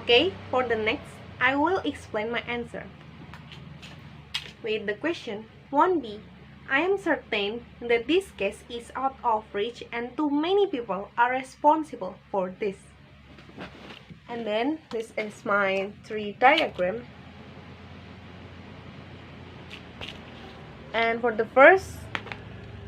Okay, for the next, I will explain my answer. With the question 1B, I am certain that this case is out of reach and too many people are responsible for this. And then this is my tree diagram. And for the first,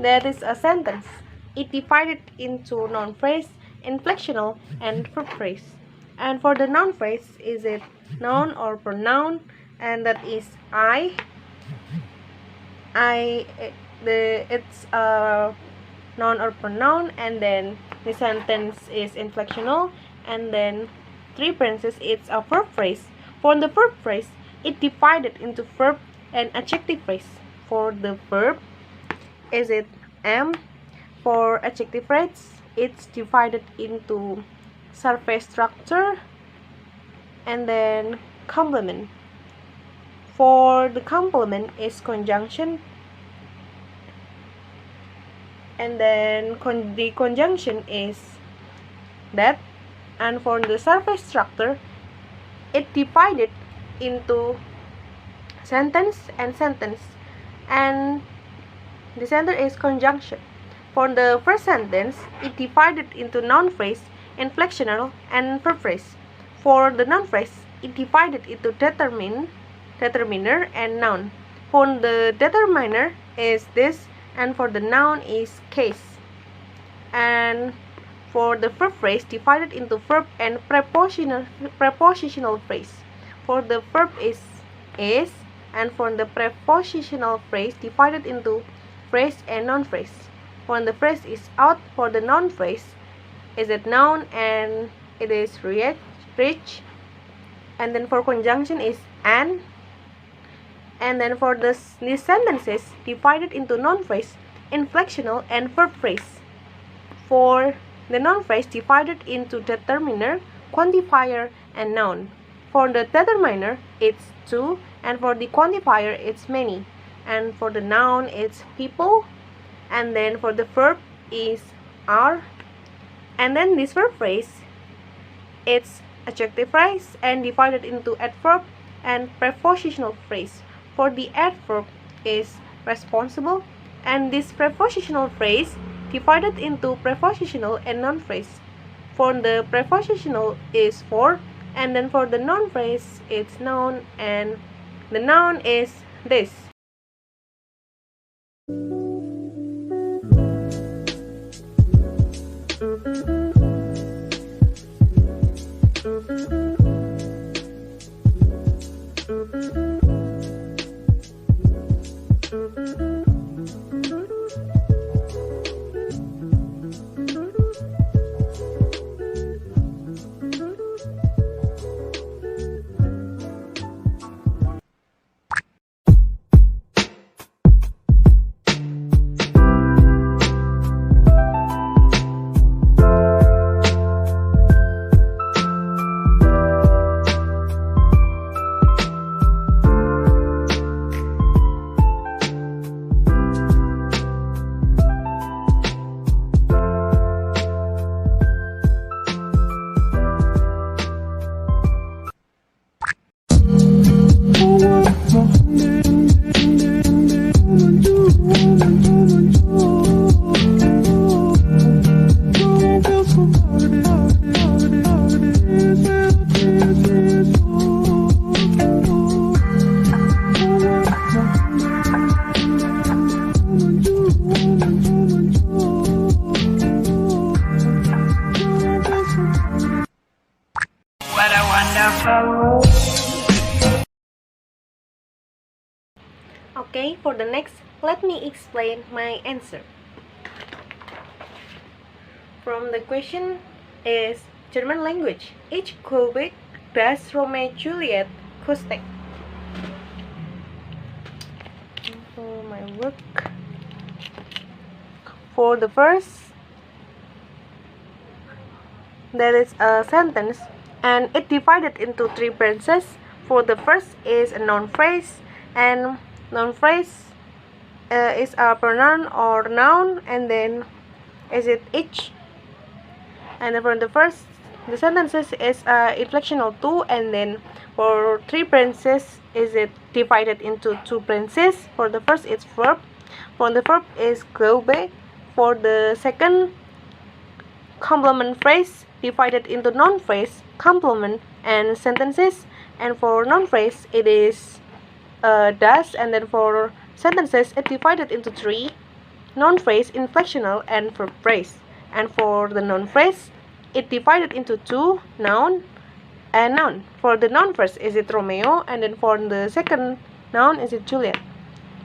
that is a sentence. It divided into noun phrase, inflectional, and verb phrase. And for the noun phrase, is it noun or pronoun? And that is it's a noun or pronoun, and then the sentence is inflectional, and then three parentheses, it's a verb phrase. For the verb phrase, it divided into verb and adjective phrase. For the verb, is it am? For adjective phrase, it's divided into surface structure and then complement. For the complement is conjunction, and then the conjunction is that. And for the surface structure, it divided into sentence and sentence, and the center is conjunction. For the first sentence, it divided into noun phrase, inflectional, and verb phrase. For the noun phrase, it divided into determiner, and noun. For the determiner is this, and for the noun is case. And for the verb phrase, divided into verb and prepositional phrase. For the verb is, and for the prepositional phrase, divided into phrase and noun phrase. When the phrase is out, for the noun phrase, is it noun and it is rich. And then for conjunction is and then for these sentences divided into noun phrase, inflectional, and verb phrase. For the noun phrase divided into determiner, quantifier, and noun. For the determiner it's two, and for the quantifier it's many, and for the noun it's people, and then for the verb is are, and then this verb phrase it's adjective phrase and divided into adverb and prepositional phrase. For the adverb is responsible, and this prepositional phrase divided into prepositional and noun phrase. For the prepositional is for, and then for the noun phrase it's noun, and the noun is this. Okay, for the next, let me explain my answer. From the question is German language. Ich glaube, dass Romeo Juliet Kustek. For my work. For the first, there is a sentence and it divided into three branches. For the first is a noun phrase, and noun phrase is a pronoun or noun, and then is it each, and then for the first, the sentences is inflectional two, and then for three branches is it divided into two branches. For the first it's verb, for the verb is glaube, for the second complement phrase divided into noun phrase, complement, and sentences, and for noun phrase it is does, and then for sentences it divided into three, noun phrase, inflectional, and verb phrase. And for the noun phrase it divided into two, noun and noun. For the noun phrase is it Romeo, and then for the second noun is it Juliet.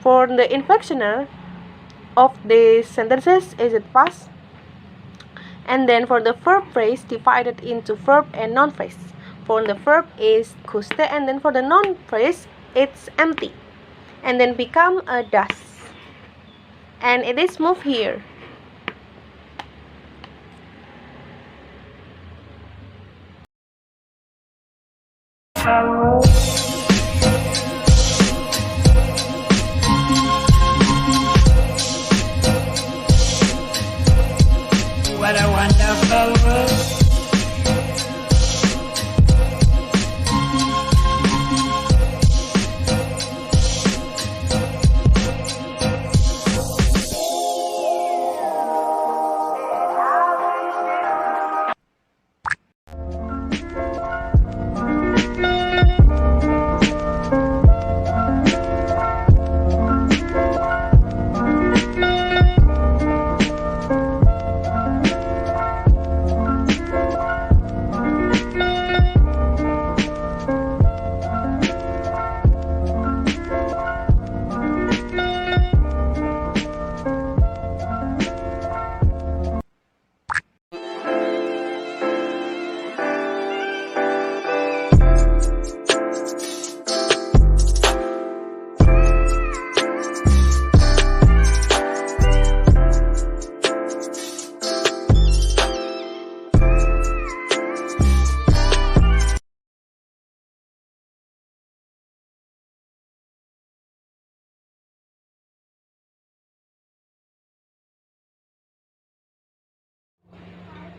For the inflectional of the sentences is it past, and then for the verb phrase divided into verb and noun phrase. For the verb is kuste, and then for the noun phrase it's empty, and then become a das, and it is moved here. What a wonderful world.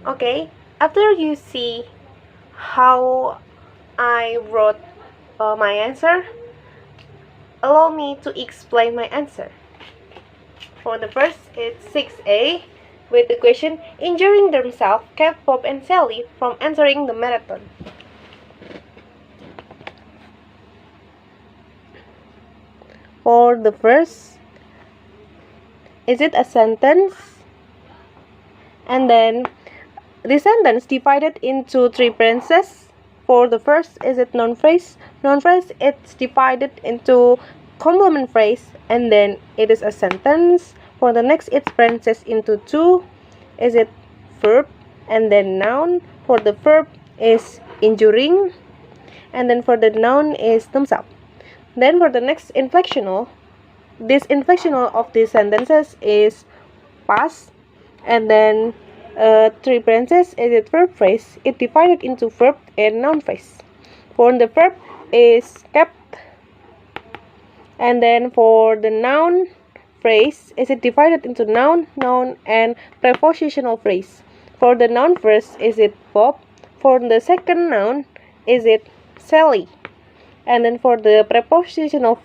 Okay, after you see how I wrote my answer, allow me to explain my answer. For the first, it's 6A, with the question, injuring themselves kept Bob and Sally from entering the marathon. For the first, is it a sentence? And then the sentence divided into three parentheses. For the first, is it noun phrase? Noun phrase, it's divided into complement phrase, and then it is a sentence. For the next, it's parentheses into two. Is it verb and then noun? For the verb is injuring, and then for the noun is themselves. Then for the next inflectional, this inflectional of these sentences is past, and then three parentheses is it verb phrase. It divided into verb and noun phrase. For the verb is kept, and then for the noun phrase is it divided into noun, noun, and prepositional phrase. For the noun first is it Bob. For the second noun is it Sally. And then for the prepositional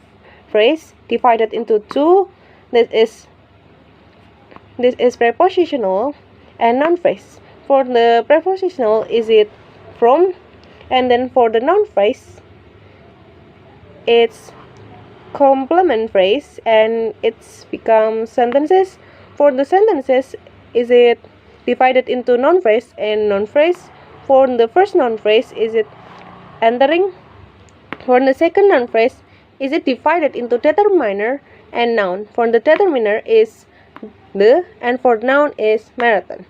phrase divided into two, this is prepositional and noun phrase. For the prepositional is it from, and then for the noun phrase it's complement phrase, and it's become sentences. For the sentences is it divided into noun phrase and noun phrase. For the first noun phrase is it entering. For the second noun phrase is it divided into determiner and noun. For the determiner is the, and for noun is marathon.